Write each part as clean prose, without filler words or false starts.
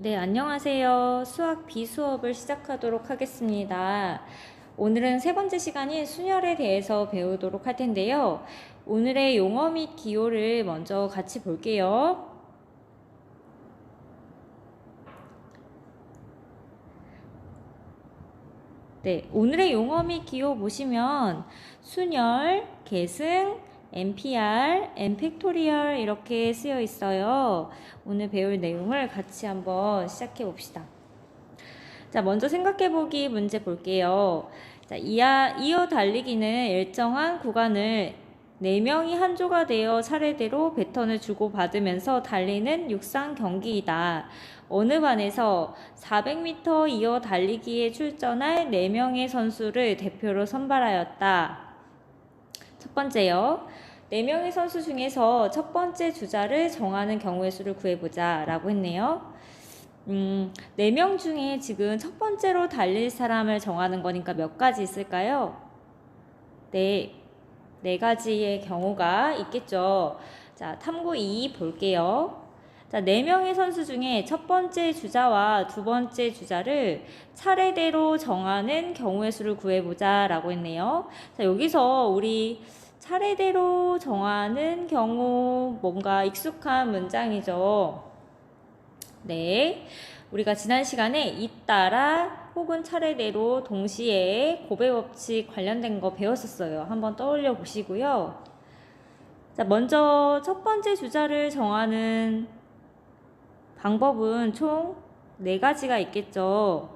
네, 안녕하세요. 수학 비수업을 시작하도록 하겠습니다. 오늘은 세 번째 시간인 순열에 대해서 배우도록 할 텐데요. 오늘의 용어 및 기호를 먼저 같이 볼게요. 네, 오늘의 용어 및 기호 보시면 순열, 계승, NPR, N팩토리얼 이렇게 쓰여 있어요. 오늘 배울 내용을 같이 한번 시작해 봅시다. 자, 먼저 생각해보기 문제 볼게요. 자, 이어 달리기는 일정한 구간을 4명이 한 조가 되어 차례대로 배턴을 주고받으면서 달리는 육상 경기이다. 어느 반에서 400m 이어 달리기에 출전할 4명의 선수를 대표로 선발하였다. 첫 번째요. 4명의 선수 중에서 첫 번째 주자를 정하는 경우의 수를 구해보자 라고 했네요. 4명 중에 지금 첫 번째로 달릴 사람을 정하는 거니까 몇 가지 있을까요? 네, 4가지의 경우가 있겠죠. 자, 탐구 2 볼게요. 자, 4명의 선수 중에 첫 번째 주자와 두 번째 주자를 차례대로 정하는 경우의 수를 구해보자 라고 했네요. 자, 여기서 우리 차례대로 정하는 경우 뭔가 익숙한 문장이죠. 네, 우리가 지난 시간에 잇따라 혹은 차례대로 동시에 고배 법칙 관련된 거 배웠었어요. 한번 떠올려 보시고요. 자, 먼저 첫 번째 주자를 정하는 방법은 총 4가지가 있겠죠.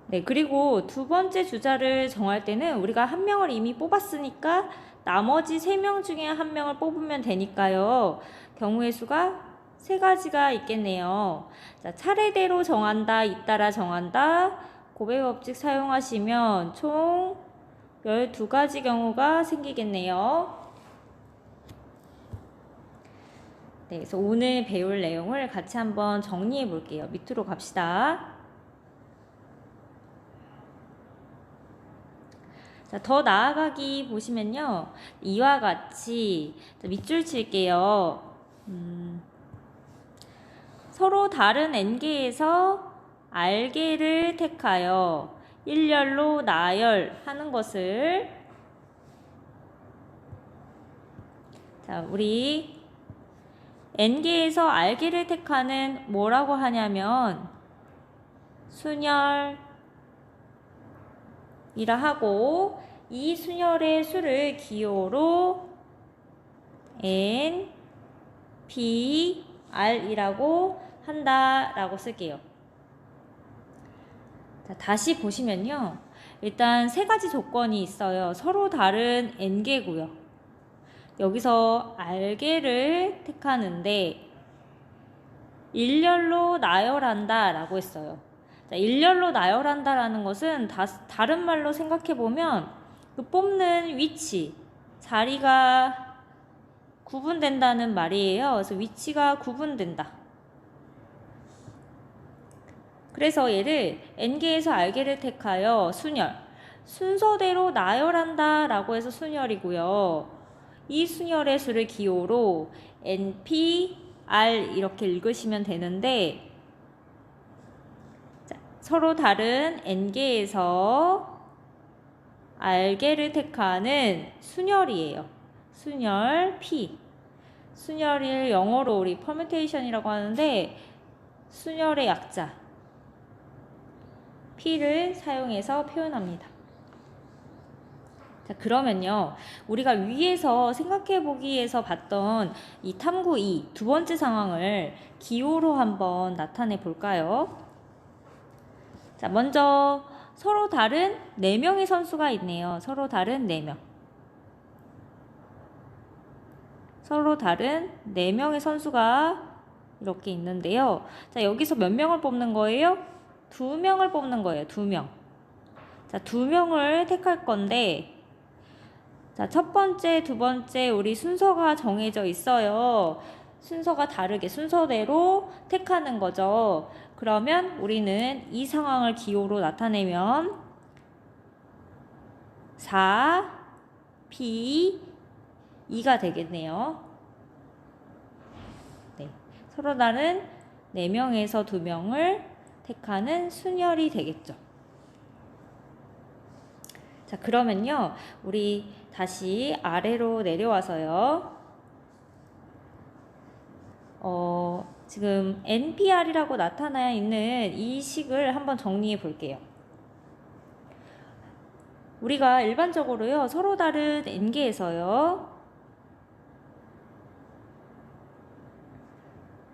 네, 그리고 두 번째 주자를 정할 때는 우리가 한 명을 이미 뽑았으니까 나머지 3명 중에 한 명을 뽑으면 되니까요. 경우의 수가 3가지가 있겠네요. 자, 차례대로 정한다, 잇따라 정한다, 고배 법칙 사용하시면 총 12가지 경우가 생기겠네요. 네, 그래서 오늘 배울 내용을 같이 한번 정리해 볼게요. 밑으로 갑시다. 자, 더 나아가기 보시면요. 이와 같이 밑줄 칠게요. 서로 다른 n개에서 r개를 택하여 일렬로 나열하는 것을 자, 우리 n개에서 r개를 택하는 뭐라고 하냐면 순열이라 하고 이 순열의 수를 기호로 n, p, r이라고 한다라고 쓸게요. 자, 다시 보시면요. 일단 3가지 조건이 있어요. 서로 다른 n개고요. 여기서 r개를 택하는데 일렬로 나열한다 라고 했어요. 자, 일렬로 나열한다 라는 것은 다른 말로 생각해보면 그 뽑는 위치, 자리가 구분된다는 말이에요. 그래서 위치가 구분된다. 그래서 얘를 n개에서 r개를 택하여 순열, 순서대로 나열한다 라고 해서 순열이고요. 이 순열의 수를 기호로 np, r 이렇게 읽으시면 되는데 자, 서로 다른 n개에서 r개를 택하는 순열이에요. 순열 p. 순열을 영어로 우리 퍼뮤테이션이라고 하는데 순열의 약자 p를 사용해서 표현합니다. 자, 그러면요. 우리가 위에서 생각해보기에서 봤던 이 탐구 2, 두 번째 상황을 기호로 한번 나타내 볼까요? 자, 먼저 서로 다른 4명의 선수가 있네요. 서로 다른 4명. 서로 다른 4명의 선수가 이렇게 있는데요. 자, 여기서 몇 명을 뽑는 거예요? 2명을 뽑는 거예요. 2명. 자, 2명을 택할 건데 자, 첫 번째, 두 번째 우리 순서가 정해져 있어요. 순서가 다르게 순서대로 택하는 거죠. 그러면 우리는 이 상황을 기호로 나타내면 4, P, 2가 되겠네요. 네. 서로 다른 4명에서 2명을 택하는 순열이 되겠죠. 자, 그러면요. 우리 다시 아래로 내려와서요. 지금 NPR이라고 나타나 있는 이 식을 한번 정리해 볼게요. 우리가 일반적으로요. 서로 다른 n개에서요.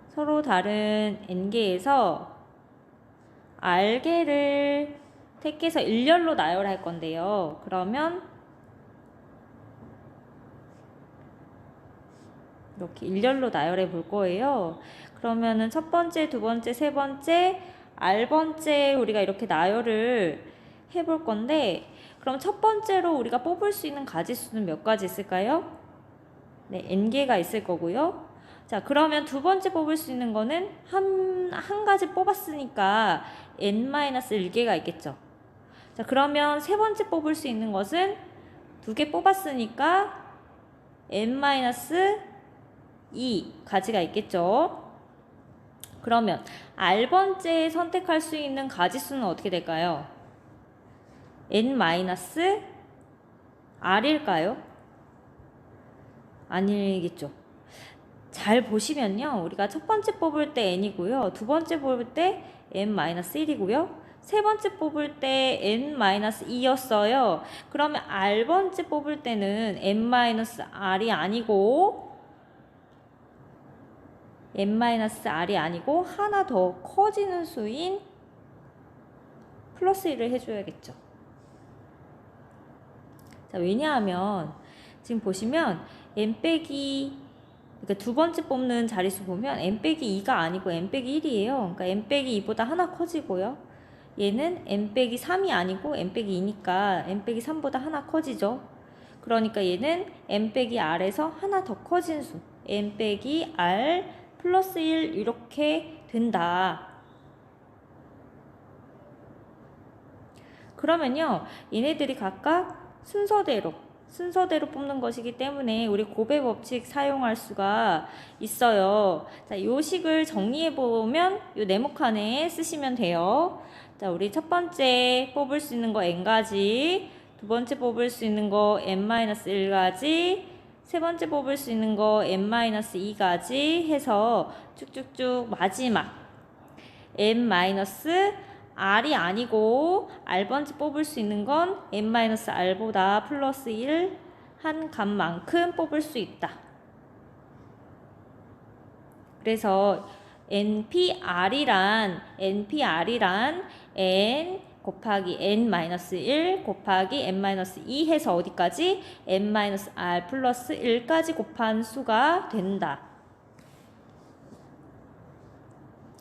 서로 다른 n개에서 r개를 택해서 일렬로 나열할 건데요. 그러면 이렇게 일렬로 나열해 볼 거예요. 그러면은 첫 번째, 두 번째, 세 번째, r번째 우리가 이렇게 나열을 해 볼 건데, 그럼 첫 번째로 우리가 뽑을 수 있는 가지수는 몇 가지 있을까요? 네, n개가 있을 거고요. 자, 그러면 두 번째 뽑을 수 있는 거는 한 가지 뽑았으니까 n-1개가 있겠죠. 자, 그러면 세 번째 뽑을 수 있는 것은 2개 뽑았으니까 n-2 가지가 있겠죠. 그러면 r번째에 선택할 수 있는 가지수는 어떻게 될까요? n-r일까요? 아니겠죠. 잘 보시면요. 우리가 첫 번째 뽑을 때 n이고요. 두 번째 뽑을 때 n-1이고요. 세 번째 뽑을 때 n-2였어요. 그러면 r번째 뽑을 때는 n-r이 아니고 n-r이 아니고 하나 더 커지는 수인 플러스 1을 해줘야겠죠. 자, 왜냐하면 지금 보시면 그러니까 두 번째 뽑는 자릿수 보면 n-2가 아니고 n-1이에요. 그러니까 n-2보다 하나 커지고요. 얘는 n-3이 아니고 n-2니까 n-3보다 하나 커지죠. 그러니까 얘는 n-r에서 하나 더 커진 수 n-r 플러스 1 이렇게 된다. 그러면요. 얘네들이 각각 순서대로 뽑는 것이기 때문에 우리 곱의 법칙 사용할 수가 있어요. 자, 이 식을 정리해 보면 이 네모칸에 쓰시면 돼요. 자, 우리 첫 번째 뽑을 수 있는 거 n가지, 두 번째 뽑을 수 있는 거 n-1가지, 세 번째 뽑을 수 있는 거 n-2가지 해서 쭉쭉쭉 마지막 n-r이 아니고 r번째 뽑을 수 있는 건 n-r보다 플러스 1 한 값만큼 뽑을 수 있다. 그래서 NPR이란 n 곱하기 n-1 곱하기 n-2 해서 어디까지? n-r 플러스 1까지 곱한 수가 된다.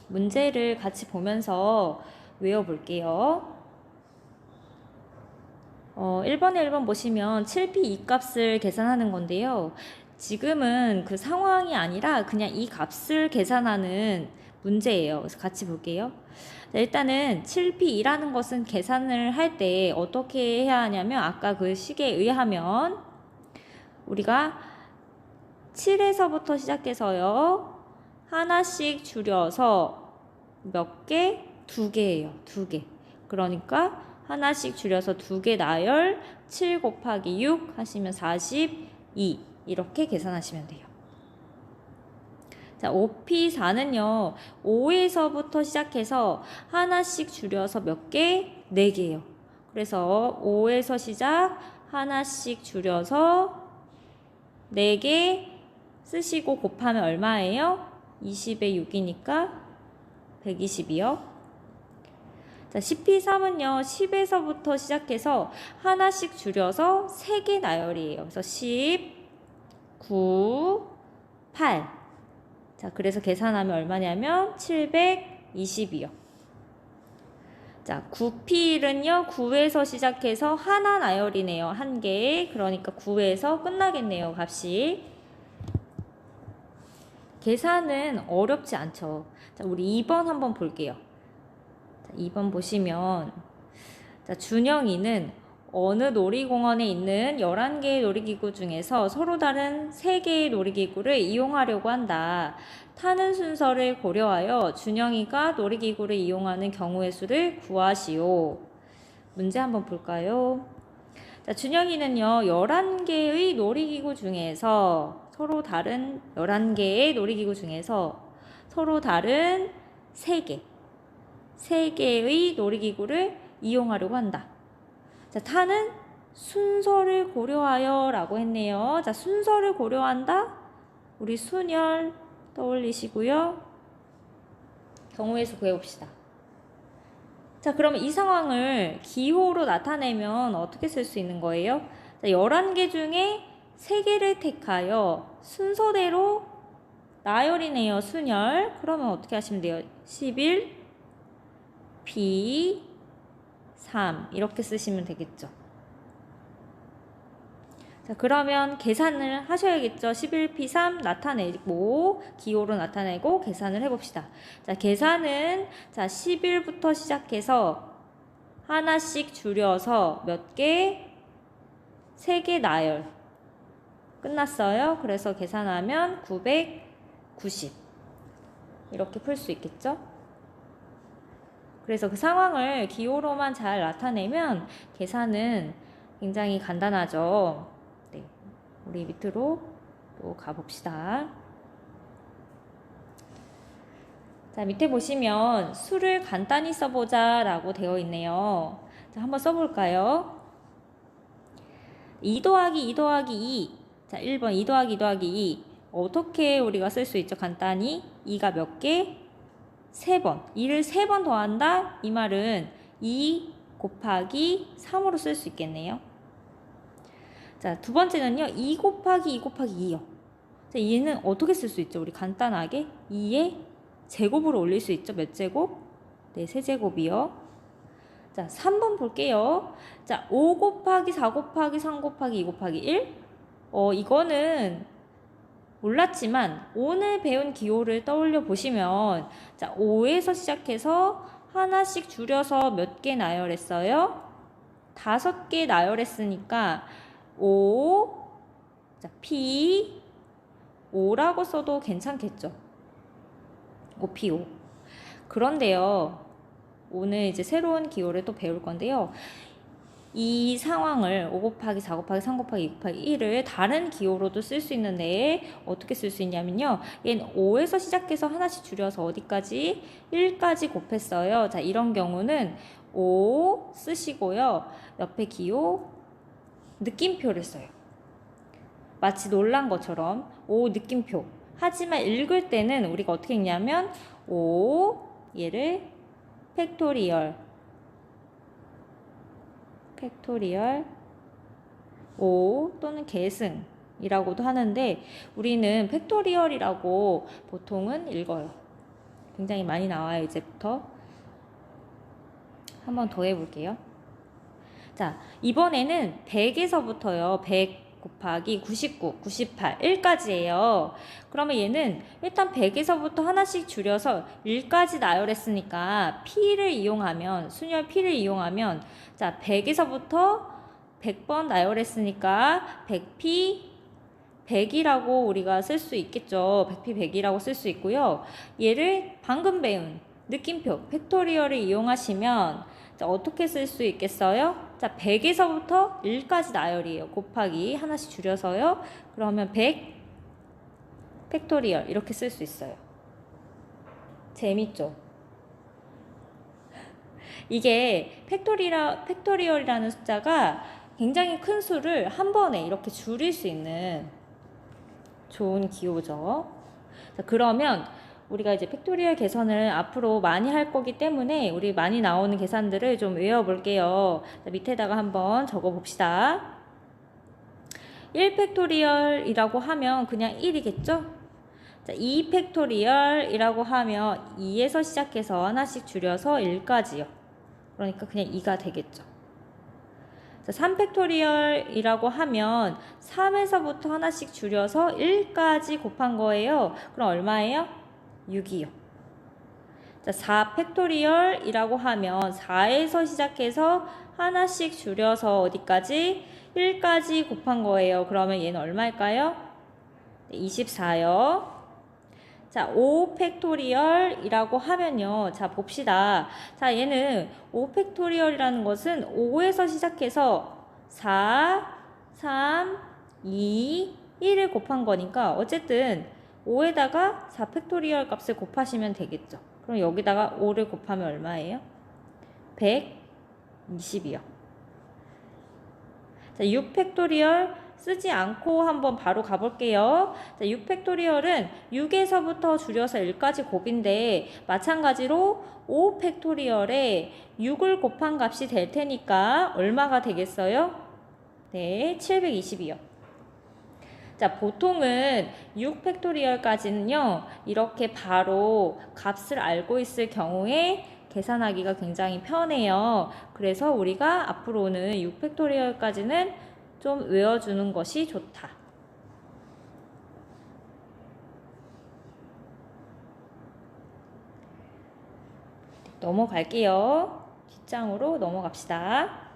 문제를 같이 보면서 외워볼게요. 1번에 1번 보시면 7p 이 값을 계산하는 건데요. 지금은 그 상황이 아니라 그냥 이 값을 계산하는 문제예요. 그래서 같이 볼게요. 자, 일단은 7p이라는 것은 계산을 할 때 어떻게 해야 하냐면 아까 그 식에 의하면 우리가 7에서부터 시작해서요. 하나씩 줄여서 몇 개? 2개예요. 2개. 그러니까 하나씩 줄여서 2개 나열 7 곱하기 6 하시면 42 이렇게 계산하시면 돼요. 자, 5p4는요. 5에서부터 시작해서 하나씩 줄여서 몇 개? 4개예요. 그래서 5에서 시작 하나씩 줄여서 4개 쓰시고 곱하면 얼마예요? 20에 6이니까 120이요. 자, 10p3은요. 10에서부터 시작해서 하나씩 줄여서 3개 나열이에요. 그래서 10, 9, 8. 자, 그래서 계산하면 얼마냐면 720이요. 자, 9p는요. 9에서 시작해서 하나 나열이네요. 한 개. 그러니까 9에서 끝나겠네요. 값이. 계산은 어렵지 않죠. 자, 우리 2번 한번 볼게요. 자, 2번 보시면 자, 준영이는 어느 놀이공원에 있는 11개의 놀이기구 중에서 서로 다른 3개의 놀이기구를 이용하려고 한다. 타는 순서를 고려하여 준영이가 놀이기구를 이용하는 경우의 수를 구하시오. 문제 한번 볼까요? 자, 준영이는요, 11개의 놀이기구 중에서 서로 다른 11개의 놀이기구 중에서 서로 다른 3개의 놀이기구를 이용하려고 한다. 자, 타는 순서를 고려하여 라고 했네요. 자, 순서를 고려한다. 우리 순열 떠올리시고요. 경우의 수 구해봅시다. 자, 그러면 이 상황을 기호로 나타내면 어떻게 쓸 수 있는 거예요? 자, 11개 중에 3개를 택하여 순서대로 나열이네요. 순열. 그러면 어떻게 하시면 돼요? 11, P, 3 이렇게 쓰시면 되겠죠. 자, 그러면 계산을 하셔야겠죠. 11P3 나타내고 기호로 나타내고 계산을 해봅시다. 자, 계산은 자 11부터 시작해서 하나씩 줄여서 몇 개? 3개 나열. 끝났어요. 그래서 계산하면 990 이렇게 풀 수 있겠죠. 그래서 그 상황을 기호로만 잘 나타내면 계산은 굉장히 간단하죠. 네, 우리 밑으로 또 가봅시다. 자, 밑에 보시면 수를 간단히 써보자 라고 되어 있네요. 자, 한번 써볼까요? 2 더하기 2 더하기 2. 자, 1번 2 더하기 2 더하기 2. 어떻게 우리가 쓸 수 있죠? 간단히 2가 몇 개? 3번. 2를 3번 더한다? 이 말은 2 곱하기 3으로 쓸 수 있겠네요. 자, 두 번째는요. 2 곱하기 2 곱하기 2요. 자, 얘는 어떻게 쓸 수 있죠? 우리 간단하게 2의 제곱으로 올릴 수 있죠? 몇 제곱? 네, 세제곱이요. 자, 3번 볼게요. 자, 5 곱하기 4 곱하기 3 곱하기 2 곱하기 1. 이거는 몰랐지만 오늘 배운 기호를 떠올려 보시면 자, 5에서 시작해서 하나씩 줄여서 몇 개 나열했어요? 5개 나열했으니까 5, 자, P, 5라고 써도 괜찮겠죠? 5P5. 그런데요, 오늘 이제 새로운 기호를 또 배울 건데요. 이 상황을 5 곱하기 4 곱하기 3 곱하기 2 곱하기 1을 다른 기호로도 쓸 수 있는데 어떻게 쓸 수 있냐면요. 얘는 5에서 시작해서 하나씩 줄여서 어디까지? 1까지 곱했어요. 자, 이런 경우는 5 쓰시고요. 옆에 기호 느낌표를 써요. 마치 놀란 것처럼 5 느낌표. 하지만 읽을 때는 우리가 어떻게 읽냐면 5 얘를 팩토리얼 5 또는 계승이라고도 하는데 우리는 팩토리얼이라고 보통은 읽어요. 굉장히 많이 나와요. 이제부터 한번 더 해볼게요. 자, 이번에는 100에서부터요. 100 곱하기 99, 98, 1까지예요. 그러면 얘는 일단 100에서부터 하나씩 줄여서 1까지 나열했으니까 P를 이용하면, 순열 P를 이용하면 자, 100에서부터 100번 나열했으니까 100P 100이라고 우리가 쓸 수 있겠죠. 100P 100이라고 쓸 수 있고요. 얘를 방금 배운 느낌표 팩토리얼을 이용하시면 자, 어떻게 쓸 수 있겠어요? 자, 100에서부터 1까지 나열이에요. 곱하기 하나씩 줄여서요. 그러면 100 팩토리얼 이렇게 쓸 수 있어요. 재밌죠? 이게 팩토리얼이라는 숫자가 굉장히 큰 수를 한 번에 이렇게 줄일 수 있는 좋은 기호죠. 자, 그러면 우리가 이제 팩토리얼 계산을 앞으로 많이 할 거기 때문에 우리 많이 나오는 계산들을 좀 외워볼게요. 자, 밑에다가 한번 적어봅시다. 1팩토리얼이라고 하면 그냥 1이겠죠? 자, 2팩토리얼이라고 하면 2에서 시작해서 하나씩 줄여서 1까지요. 그러니까 그냥 2가 되겠죠. 자, 3팩토리얼이라고 하면 3에서부터 하나씩 줄여서 1까지 곱한 거예요. 그럼 얼마예요? 6이요. 자, 4 팩토리얼이라고 하면 4에서 시작해서 하나씩 줄여서 어디까지? 1까지 곱한 거예요. 그러면 얘는 얼마일까요? 24요. 자, 5 팩토리얼이라고 하면요. 자, 봅시다. 자, 얘는 5 팩토리얼이라는 것은 5에서 시작해서 4, 3, 2, 1을 곱한 거니까 어쨌든 5에다가 4 팩토리얼 값을 곱하시면 되겠죠. 그럼 여기다가 5를 곱하면 얼마예요? 120이요. 자, 6 팩토리얼 쓰지 않고 한번 바로 가볼게요. 자, 6 팩토리얼은 6에서부터 줄여서 1까지 곱인데 마찬가지로 5 팩토리얼에 6을 곱한 값이 될 테니까 얼마가 되겠어요? 네, 720이요. 자, 보통은 6 팩토리얼까지는요, 이렇게 바로 값을 알고 있을 경우에 계산하기가 굉장히 편해요. 그래서 우리가 앞으로는 6 팩토리얼까지는 좀 외워주는 것이 좋다. 넘어갈게요. 뒷장으로 넘어갑시다.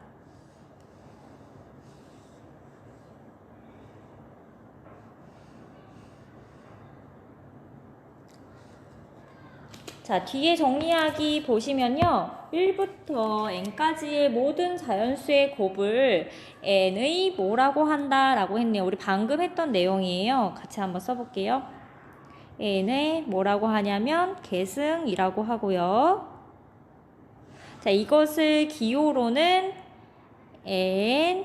자, 뒤에 정리하기 보시면요. 1부터 n까지의 모든 자연수의 곱을 n의 뭐라고 한다라고 했네요. 우리 방금 했던 내용이에요. 같이 한번 써볼게요. n의 뭐라고 하냐면 계승이라고 하고요. 자, 이것을 기호로는 n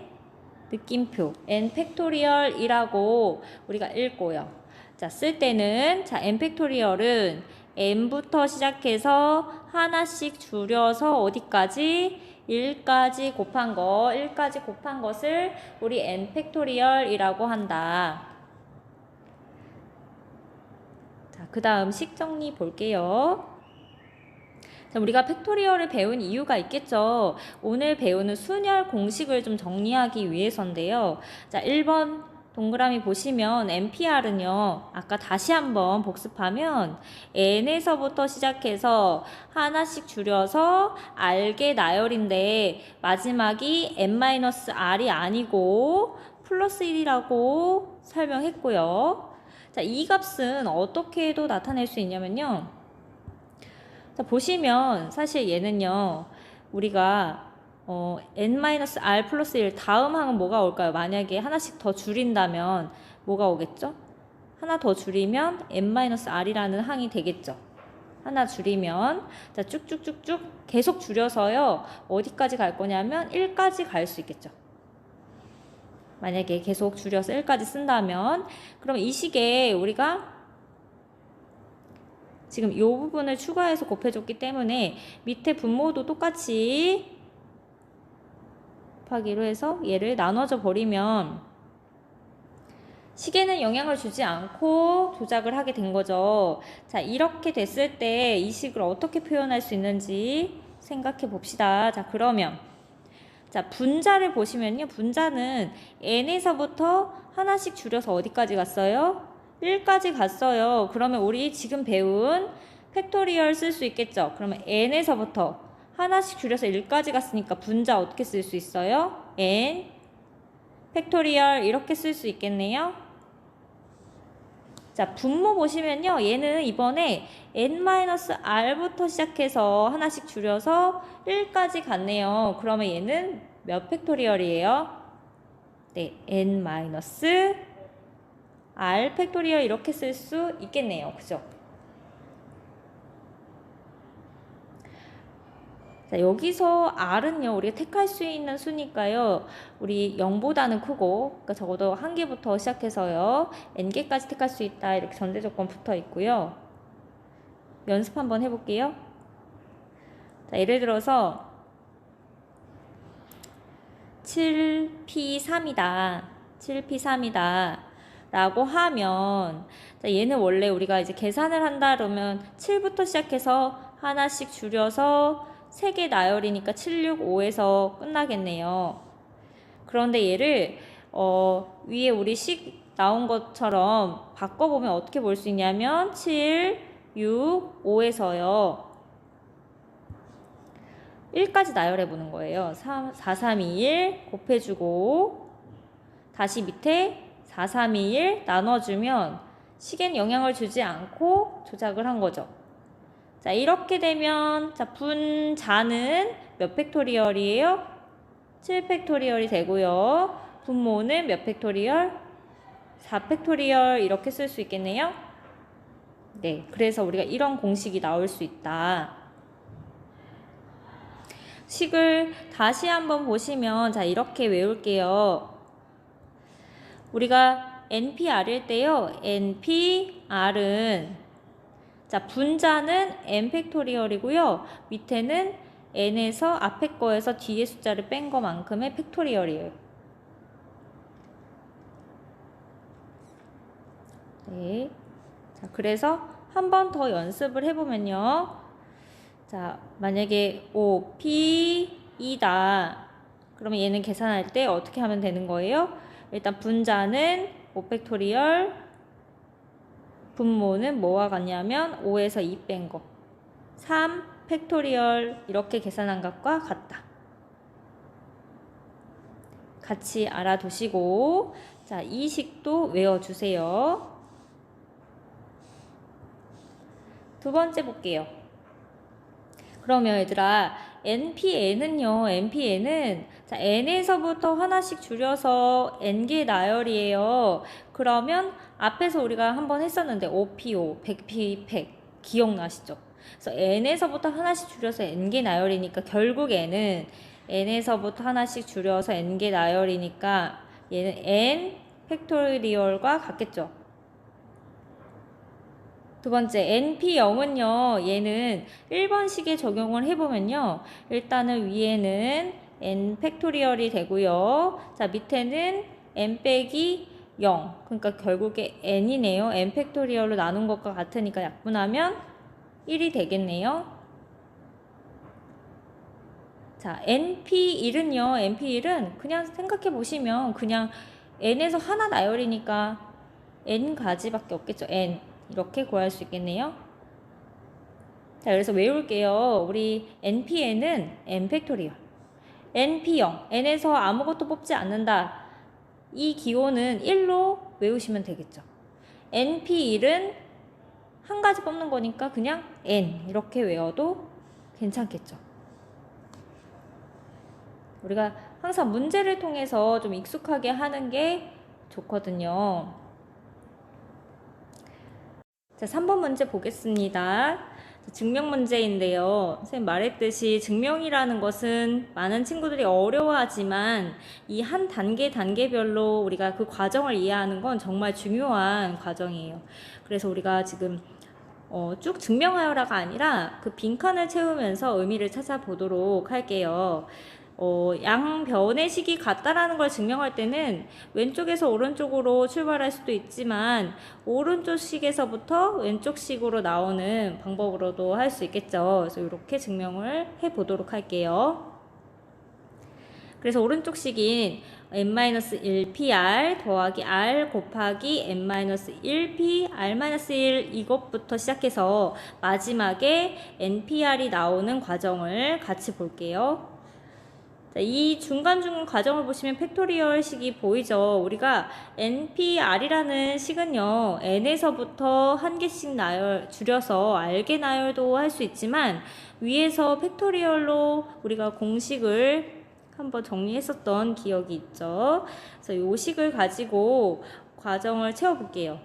느낌표 n 팩토리얼이라고 우리가 읽고요. 자, 쓸 때는 자, n 팩토리얼은 n부터 시작해서 하나씩 줄여서 어디까지? 1까지 곱한 거, 1까지 곱한 것을 우리 n 팩토리얼이라고 한다. 자, 그 다음 식 정리 볼게요. 자, 우리가 팩토리얼을 배운 이유가 있겠죠. 오늘 배우는 순열 공식을 좀 정리하기 위해서인데요. 자, 1번 동그라미 보시면 NPR은요. 아까 다시 한번 복습하면 n에서부터 시작해서 하나씩 줄여서 r개 나열인데 마지막이 n-r이 아니고 플러스 1이라고 설명했고요. 자, 이 값은 어떻게 도 나타낼 수 있냐면요. 자, 보시면 사실 얘는요. 우리가 n-r 플러스 1 다음 항은 뭐가 올까요? 만약에 하나씩 더 줄인다면 뭐가 오겠죠? 하나 더 줄이면 n-r이라는 항이 되겠죠. 하나 줄이면 자, 쭉쭉쭉쭉 계속 줄여서요. 어디까지 갈 거냐면 1까지 갈 수 있겠죠. 만약에 계속 줄여서 1까지 쓴다면 그럼 이 식에 우리가 지금 이 부분을 추가해서 곱해줬기 때문에 밑에 분모도 똑같이 곱하기로 해서 얘를 나눠져 버리면 식에는 영향을 주지 않고 조작을 하게 된 거죠. 자, 이렇게 됐을 때 이 식을 어떻게 표현할 수 있는지 생각해 봅시다. 자, 그러면 자, 분자를 보시면요. 분자는 n에서부터 하나씩 줄여서 어디까지 갔어요? 1까지 갔어요. 그러면 우리 지금 배운 팩토리얼 쓸 수 있겠죠? 그러면 n에서부터 하나씩 줄여서 1까지 갔으니까 분자 어떻게 쓸 수 있어요? n 팩토리얼 이렇게 쓸 수 있겠네요. 자, 분모 보시면요. 얘는 이번에 n-r부터 시작해서 하나씩 줄여서 1까지 갔네요. 그러면 얘는 몇 팩토리얼이에요? 네, n-r 팩토리얼 이렇게 쓸 수 있겠네요. 그죠? 자, 여기서 r은요, 우리가 택할 수 있는 수니까요, 우리 0보다는 크고, 그러니까 적어도 1개부터 시작해서요, n개까지 택할 수 있다, 이렇게 전제조건 붙어 있고요. 연습 한번 해볼게요. 자, 예를 들어서, 7p3이다. 7p3이다. 라고 하면, 자, 얘는 원래 우리가 이제 계산을 한다 그러면 7부터 시작해서 하나씩 줄여서 3개 나열이니까 7, 6, 5에서 끝나겠네요. 그런데 얘를 위에 우리 식 나온 것처럼 바꿔보면 어떻게 볼 수 있냐면 7, 6, 5에서요. 1까지 나열해 보는 거예요. 4, 3, 2, 1 곱해주고 다시 밑에 4, 3, 2, 1 나눠주면 식엔 영향을 주지 않고 조작을 한 거죠. 자, 이렇게 되면 자, 분자는 몇 팩토리얼이에요? 7 팩토리얼이 되고요. 분모는 몇 팩토리얼? 4 팩토리얼 이렇게 쓸 수 있겠네요. 네, 그래서 우리가 이런 공식이 나올 수 있다. 식을 다시 한번 보시면 자, 이렇게 외울게요. 우리가 NPR일 때요. NPR은 자, 분자는 n 팩토리얼이고요. 밑에는 n에서 앞에 거에서 뒤에 숫자를 뺀 거만큼의 팩토리얼이에요. 네. 자, 그래서 한 번 더 연습을 해보면요. 자, 만약에 5P2다. 그러면 얘는 계산할 때 어떻게 하면 되는 거예요? 일단 분자는 5팩토리얼, 분모는 뭐와 같냐면 5에서 2 뺀 거. 3 팩토리얼 이렇게 계산한 것과 같다. 같이 알아두시고 자, 이 식도 외워주세요. 두 번째 볼게요. 그러면 얘들아 NPN은요. NPN은 자, n에서부터 하나씩 줄여서 n개 나열이에요. 그러면 앞에서 우리가 한번 했었는데 5P5, 100P, 100 기억나시죠? 그래서 n에서부터 하나씩 줄여서 n개 나열이니까 결국 n에서부터 하나씩 줄여서 n개 나열이니까 얘는 n 팩토리얼과 같겠죠. 두 번째 NP0은요. 얘는 1번식에 적용을 해보면요. 일단은 위에는 n 팩토리얼이 되고요. 자, 밑에는 n 빼기 0. 그러니까 결국에 n이네요. n 팩토리얼로 나눈 것과 같으니까 약분하면 1이 되겠네요. 자, NP1은요. NP1은 그냥 생각해 보시면 그냥 n에서 하나 나열이니까 n가지밖에 없겠죠. n. 이렇게 구할 수 있겠네요. 자, 그래서 외울게요. 우리 NPN은 n 팩토리얼. NP0, n에서 아무것도 뽑지 않는다. 이 기호는 1로 외우시면 되겠죠. NP1은 한 가지 뽑는 거니까 그냥 n 이렇게 외워도 괜찮겠죠. 우리가 항상 문제를 통해서 좀 익숙하게 하는 게 좋거든요. 자, 3번 문제 보겠습니다. 증명 문제인데요. 선생님 말했듯이 증명이라는 것은 많은 친구들이 어려워하지만 이 한 단계별로 우리가 그 과정을 이해하는 건 정말 중요한 과정이에요. 그래서 우리가 지금 쭉 증명하여라가 아니라 그 빈칸을 채우면서 의미를 찾아보도록 할게요. 양변의 식이 같다라는 걸 증명할 때는 왼쪽에서 오른쪽으로 출발할 수도 있지만 오른쪽 식에서부터 왼쪽 식으로 나오는 방법으로도 할 수 있겠죠. 그래서 이렇게 증명을 해보도록 할게요. 그래서 오른쪽 식인 n-1pr 더하기 r 곱하기 n-1p r-1 이것부터 시작해서 마지막에 npr이 나오는 과정을 같이 볼게요. 이 중간중간 과정을 보시면 팩토리얼 식이 보이죠. 우리가 NPR이라는 식은요. n에서부터 한 개씩 줄여서 r개 나열도 할 수 있지만 위에서 팩토리얼로 우리가 공식을 한번 정리했었던 기억이 있죠. 그래서 이 식을 가지고 과정을 채워볼게요.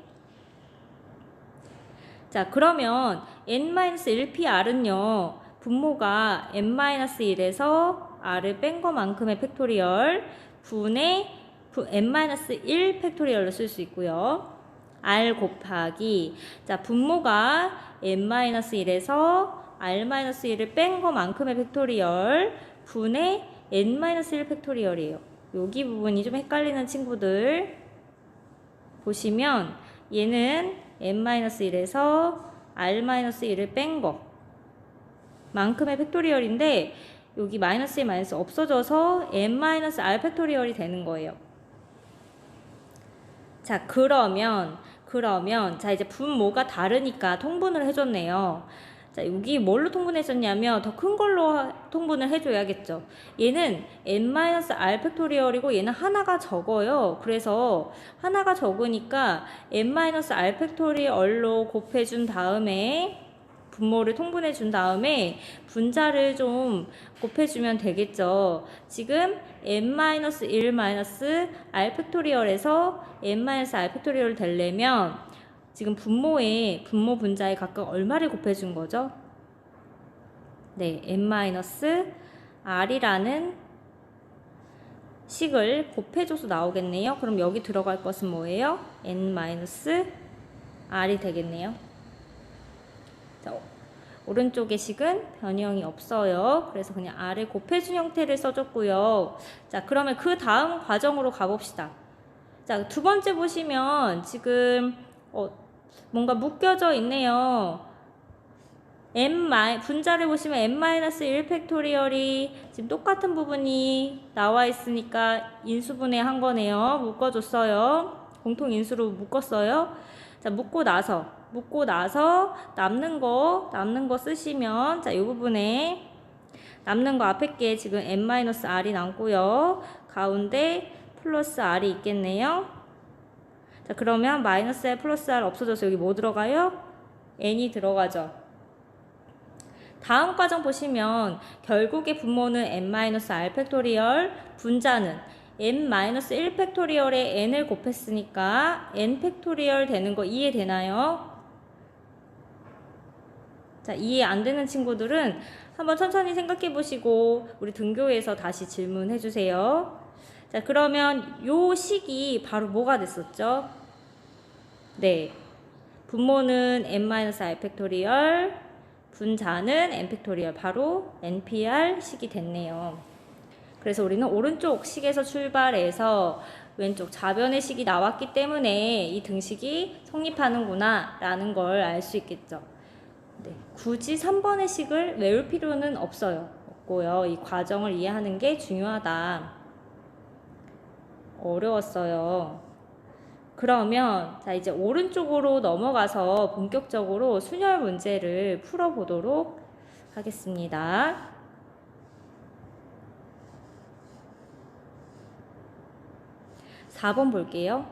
자, 그러면 n-1pr은요. 분모가 n-1에서 r을 뺀 것만큼의 팩토리얼 분의 n-1 팩토리얼로 쓸 수 있고요. r 곱하기 자, 분모가 n-1에서 r-1을 뺀 것만큼의 팩토리얼 분의 n-1 팩토리얼이에요. 여기 부분이 좀 헷갈리는 친구들 보시면 얘는 n-1에서 r-1을 뺀 거 만큼의 팩토리얼인데 여기 마이너스 마이너스 없어져서 n-r 팩토리얼이 되는 거예요. 자, 그러면 자, 이제 분모가 다르니까 통분을 해줬네요. 자, 여기 뭘로 통분했었냐면 더 큰 걸로 통분을 해줘야겠죠. 얘는 n-r 팩토리얼이고 얘는 하나가 적어요. 그래서 하나가 적으니까 n-r 팩토리얼로 곱해준 다음에 분모를 통분해 준 다음에 분자를 좀 곱해주면 되겠죠. 지금 n-1-r 팩토리얼에서 n-r 팩토리얼 되려면 지금 분모 분자에 각각 얼마를 곱해준 거죠? 네, n-r이라는 식을 곱해줘서 나오겠네요. 그럼 여기 들어갈 것은 뭐예요? n-r이 되겠네요. 자, 오른쪽의 식은 변형이 없어요. 그래서 그냥 r을 곱해준 형태를 써줬고요. 자, 그러면 그 다음 과정으로 가봅시다. 자, 두 번째 보시면 지금 뭔가 묶여져 있네요. 분자를 보시면 n-1 팩토리얼이 지금 똑같은 부분이 나와 있으니까 인수분해 한 거네요. 묶어줬어요. 공통 인수로 묶었어요. 자, 묶고 나서 남는 거 쓰시면, 자, 이 부분에 남는 거 앞에 게 지금 n-r이 남고요. 가운데 플러스 r이 있겠네요. 자, 그러면 마이너스 r 플러스 r 없어져서 여기 뭐 들어가요? n이 들어가죠. 다음 과정 보시면 결국의 분모는 n-r 팩토리얼, 분자는 n-1 팩토리얼에 n을 곱했으니까 n 팩토리얼 되는 거 이해되나요? 자, 이해 안 되는 친구들은 한번 천천히 생각해 보시고 우리 등교에서 다시 질문해 주세요. 자, 그러면 요 식이 바로 뭐가 됐었죠? 네, 분모는 n-r 팩토리얼, 분자는 n 팩토리얼, 바로 npr 식이 됐네요. 그래서 우리는 오른쪽 식에서 출발해서 왼쪽 좌변의 식이 나왔기 때문에 이 등식이 성립하는구나 라는 걸 알 수 있겠죠. 네, 굳이 3번의 식을 외울 필요는 없고요. 이 과정을 이해하는 게 중요하다. 어려웠어요. 그러면 자, 이제 오른쪽으로 넘어가서 본격적으로 순열 문제를 풀어보도록 하겠습니다. (4번) 볼게요.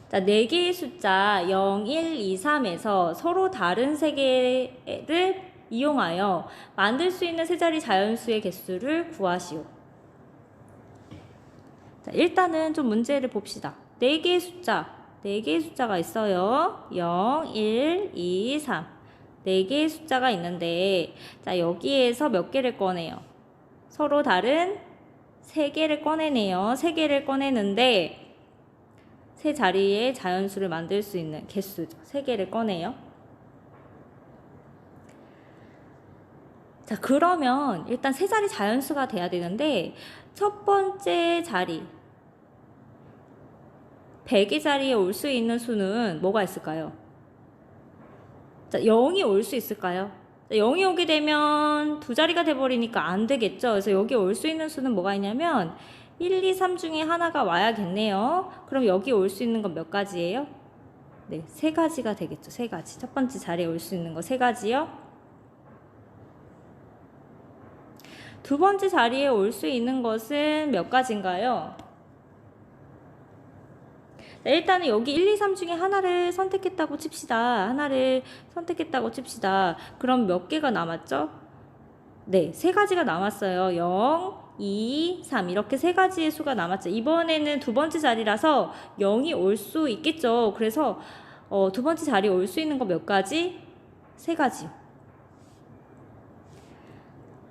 자, 4개의 숫자 0, 1, 2, 3에서 서로 다른 세 개를 이용하여 만들 수 있는 세 자리 자연수의 개수를 구하시오. 자, 일단은 좀 문제를 봅시다. 4개의 숫자가 있어요. 0, 1, 2, 3. 4개의 숫자가 있는데, 자, 여기에서 몇 개를 꺼내요? 서로 다른 3개를 꺼내네요. 3개를 꺼내는데, 세 자리의 자연수를 만들 수 있는 개수죠. 3개를 꺼내요. 자, 그러면 일단 세 자리 자연수가 돼야 되는데, 첫 번째 자리 100의 자리에 올 수 있는 수는 뭐가 있을까요? 자, 0이 올 수 있을까요? 자, 0이 오게 되면 두 자리가 돼버리니까 안 되겠죠. 그래서 여기 올 수 있는 수는 뭐가 있냐면 1, 2, 3 중에 하나가 와야겠네요. 그럼 여기 올 수 있는 건 몇 가지예요? 네, 3가지가 되겠죠. 3가지. 첫 번째 자리에 올 수 있는 거 3가지요. 두 번째 자리에 올 수 있는 것은 몇 가지인가요? 네, 일단은 여기 1, 2, 3 중에 하나를 선택했다고 칩시다. 그럼 몇 개가 남았죠? 네, 3가지가 남았어요. 0, 2, 3 이렇게 3가지의 수가 남았죠. 이번에는 두 번째 자리라서 0이 올 수 있겠죠. 그래서 두 번째 자리에 올 수 있는 거 몇 가지? 3가지.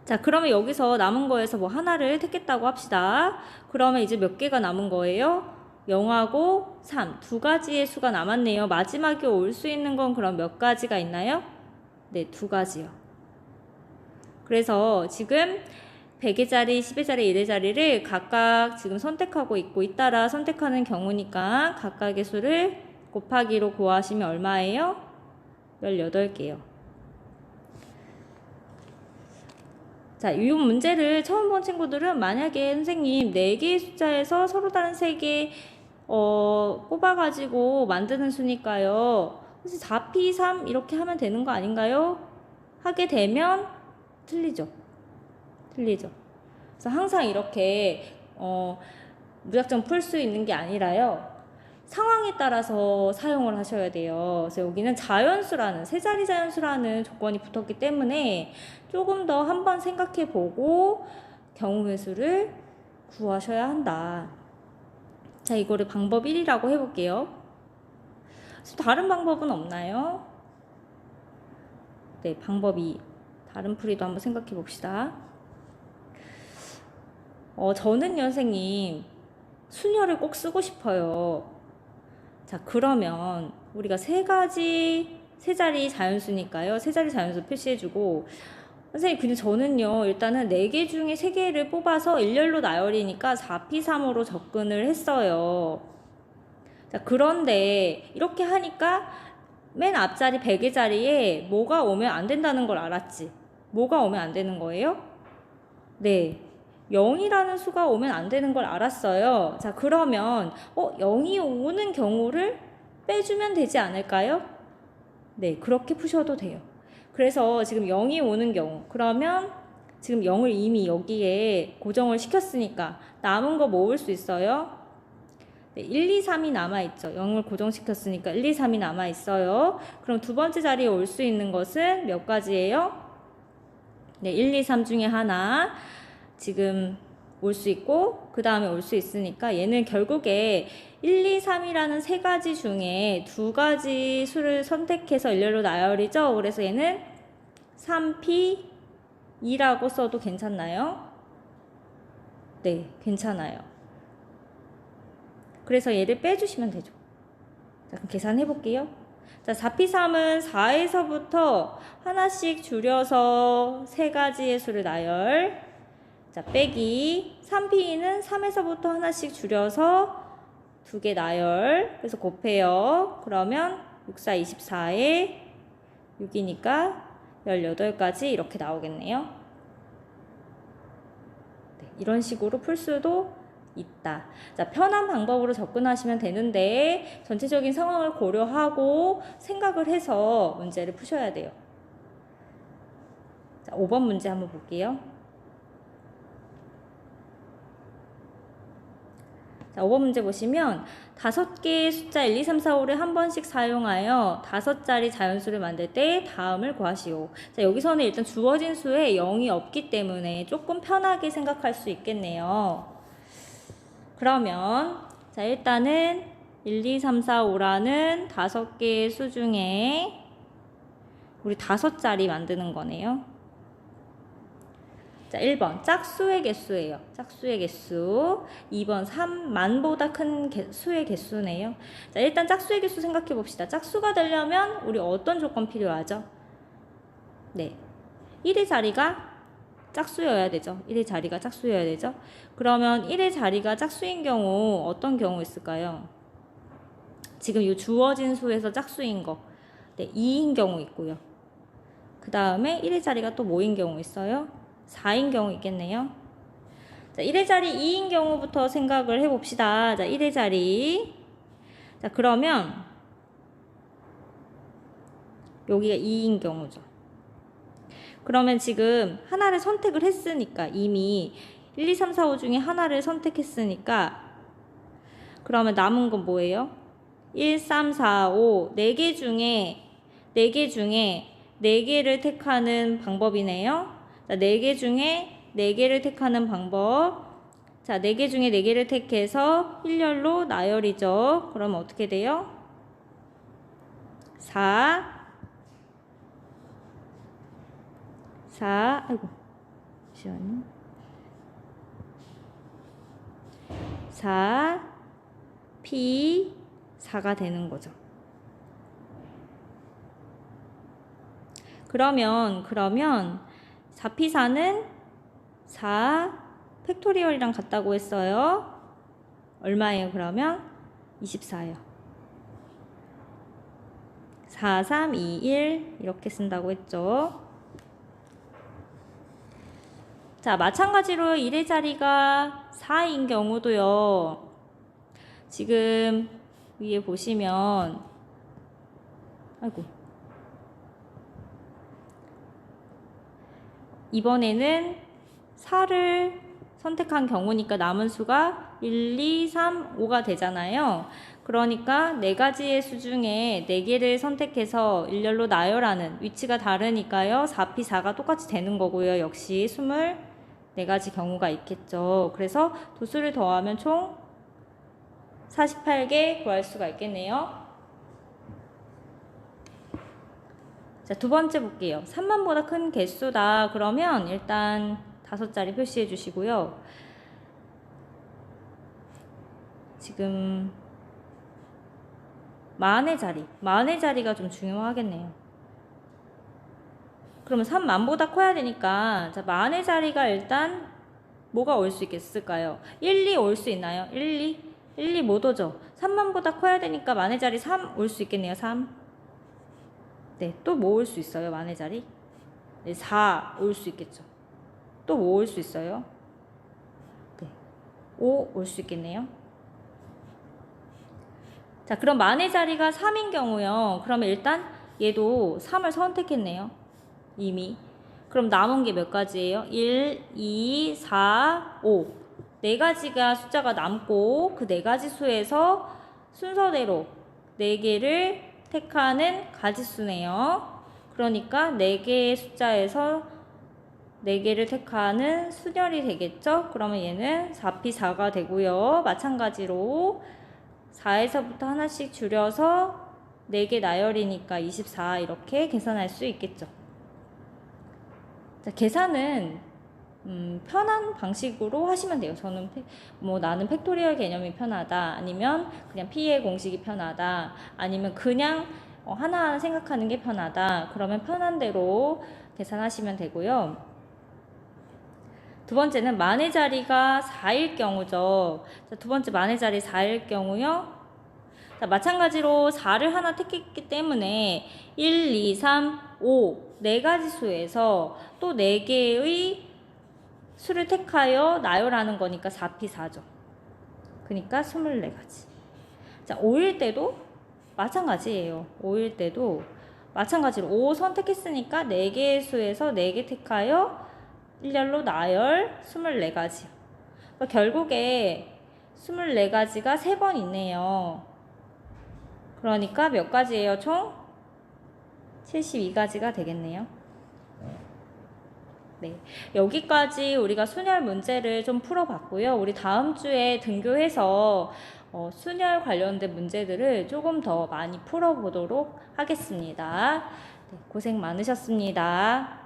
자, 그러면 여기서 남은 거에서 뭐 하나를 택했다고 합시다. 그러면 이제 몇 개가 남은 거예요? 0하고 3, 2가지의 수가 남았네요. 마지막에 올 수 있는 건 그럼 몇 가지가 있나요? 네, 2가지요. 그래서 지금 100의 자리, 10의 자리, 1의 자리를 각각 지금 선택하고 있고 잇따라 선택하는 경우니까 각각의 수를 곱하기로 구하시면 얼마예요? 18개요. 자, 이 문제를 처음 본 친구들은 만약에 선생님 4개의 숫자에서 서로 다른 3개 뽑아가지고 만드는 수니까요. 그래서 4p3 이렇게 하면 되는 거 아닌가요? 하게 되면 틀리죠. 틀리죠. 그래서 항상 이렇게 무작정 풀 수 있는 게 아니라요. 상황에 따라서 사용을 하셔야 돼요. 그래서 여기는 자연수라는, 세 자리 자연수라는 조건이 붙었기 때문에 조금 더 한번 생각해 보고 경우의 수를 구하셔야 한다. 자, 이거를 방법 1이라고 해볼게요. 다른 방법은 없나요? 네, 방법 2. 다른 풀이도 한번 생각해 봅시다. 저는 선생님, 순열을 꼭 쓰고 싶어요. 자, 그러면 우리가 세 자리 자연수니까요. 세 자리 자연수 표시해주고, 선생님, 근데 저는요, 일단은 4개 중에 3개를 뽑아서 일렬로 나열이니까 4p3으로 접근을 했어요. 자, 그런데 이렇게 하니까 맨 앞자리 100의 자리에 뭐가 오면 안 된다는 걸 알았지. 뭐가 오면 안 되는 거예요? 네. 0이라는 수가 오면 안 되는 걸 알았어요. 자, 그러면 0이 오는 경우를 빼주면 되지 않을까요? 네, 그렇게 푸셔도 돼요. 그래서 지금 0이 오는 경우, 그러면 지금 0을 이미 여기에 고정을 시켰으니까 남은 거 모을 수 있어요? 네, 1, 2, 3이 남아있죠. 0을 고정시켰으니까 1, 2, 3이 남아있어요. 그럼 두 번째 자리에 올 수 있는 것은 몇 가지예요? 네, 1, 2, 3 중에 하나 지금 올 수 있고 그 다음에 올 수 있으니까 얘는 결국에 1, 2, 3이라는 세 가지 중에 두 가지 수를 선택해서 일렬로 나열이죠. 그래서 얘는 3p2라고 써도 괜찮나요? 네, 괜찮아요. 그래서 얘를 빼주시면 되죠. 자, 그럼 계산해 볼게요. 자, 4p3은 4에서부터 하나씩 줄여서 세 가지의 수를 나열. 자, 빼기 3p는 3에서부터 하나씩 줄여서 2개 나열. 그래서 곱해요. 그러면 6, 4, 24에 6이니까 18가지 이렇게 나오겠네요. 네, 이런 식으로 풀 수도 있다. 자, 편한 방법으로 접근하시면 되는데 전체적인 상황을 고려하고 생각을 해서 문제를 푸셔야 돼요. 자, 5번 문제 한번 볼게요. 자, 5번 문제 보시면 5개의 숫자 1, 2, 3, 4, 5를 한 번씩 사용하여 5자리 자연수를 만들 때 다음을 구하시오. 자, 여기서는 일단 주어진 수에 0이 없기 때문에 조금 편하게 생각할 수 있겠네요. 그러면 자, 일단은 1, 2, 3, 4, 5라는 5개의 수 중에 우리 5자리 만드는 거네요. 자, 1번 짝수의 개수예요. 짝수의 개수. 2번 3만보다 큰 수의 개수네요. 자, 일단 짝수의 개수 생각해 봅시다. 짝수가 되려면 우리 어떤 조건 필요하죠? 네, 1의 자리가 짝수여야 되죠. 1의 자리가 짝수여야 되죠. 그러면 1의 자리가 짝수인 경우 어떤 경우 있을까요? 지금 이 주어진 수에서 짝수인 거. 네, 2인 경우 있고요. 그 다음에 1의 자리가 또 뭐인 경우 있어요? 4인 경우 있겠네요. 자, 1의 자리 2인 경우부터 생각을 해봅시다. 자, 1의 자리. 자, 그러면 여기가 2인 경우죠. 그러면 지금 하나를 선택을 했으니까 이미 1, 2, 3, 4, 5 중에 하나를 선택했으니까 그러면 남은 건 뭐예요? 1, 3, 4, 5 4개 중에 4개를 택하는 방법이네요. 자, 4개 중에 4개를 택하는 방법. 자, 4개 중에 4개를 택해서 일렬로 나열이죠. 그러면 어떻게 돼요? 4, 아이고, 잠시만요. 4, P, 4가 되는 거죠. 그러면 4P4는 4 팩토리얼이랑 같다고 했어요. 얼마예요, 그러면? 24예요. 4, 3, 2, 1 이렇게 쓴다고 했죠. 자, 마찬가지로 1의 자리가 4인 경우도요. 지금 위에 보시면 아이고. 이번에는 4를 선택한 경우니까 남은 수가 1, 2, 3, 5가 되잖아요. 그러니까 4가지의 수 중에 4개를 선택해서 일렬로 나열하는 위치가 다르니까요. 4p4가 똑같이 되는 거고요. 역시 24가지 경우가 있겠죠. 그래서 두 수를 더하면 총 48개 구할 수가 있겠네요. 자, 두 번째 볼게요. 3만보다 큰 개수다. 그러면 일단 5자리 표시해 주시고요. 지금 만의 자리가 좀 중요하겠네요. 그러면 3만보다 커야 되니까 자, 만의 자리가 일단 뭐가 올 수 있겠을까요? 1, 2 올 수 있나요? 1, 2 못 오죠. 3만보다 커야 되니까 만의 자리 3 올 수 있겠네요. 3. 네, 또 뭐 올 수 있어요? 만의 자리? 네, 4 올 수 있겠죠. 또 뭐 올 수 있어요? 네, 5 올 수 있겠네요. 자, 그럼 만의 자리가 3인 경우요. 그러면 일단 얘도 3을 선택했네요. 이미. 그럼 남은 게 몇 가지예요? 1, 2, 4, 5. 4가지가 숫자가 남고 그 4가지 수에서 순서대로 4개를 택하는 가지수네요. 그러니까 4개의 숫자에서 4개를 택하는 순열이 되겠죠? 그러면 얘는 4p4가 되고요. 마찬가지로 4에서부터 하나씩 줄여서 4개 나열이니까 24 이렇게 계산할 수 있겠죠. 자, 계산은 편한 방식으로 하시면 돼요. 저는 나는 팩토리얼 개념이 편하다. 아니면 그냥 P의 공식이 편하다. 아니면 그냥 하나하나 생각하는 게 편하다. 그러면 편한 대로 계산하시면 되고요. 두 번째는 만의 자리가 4일 경우죠. 자, 두 번째 만의 자리 4일 경우요. 자, 마찬가지로 4를 하나 택했기 때문에 1, 2, 3, 5 4가지 수에서 또 4개의 수를 택하여 나열하는 거니까 4p4죠. 그러니까 24가지. 자, 5일 때도 마찬가지예요. 5일 때도 마찬가지로 5 선택했으니까 4개의 수에서 4개 택하여 일렬로 나열 24가지. 그러니까 결국에 24가지가 3번 있네요. 그러니까 몇 가지예요? 총 72가지가 되겠네요. 네, 여기까지 우리가 순열 문제를 좀 풀어봤고요. 우리 다음 주에 등교해서 순열 관련된 문제들을 조금 더 많이 풀어보도록 하겠습니다. 네, 고생 많으셨습니다.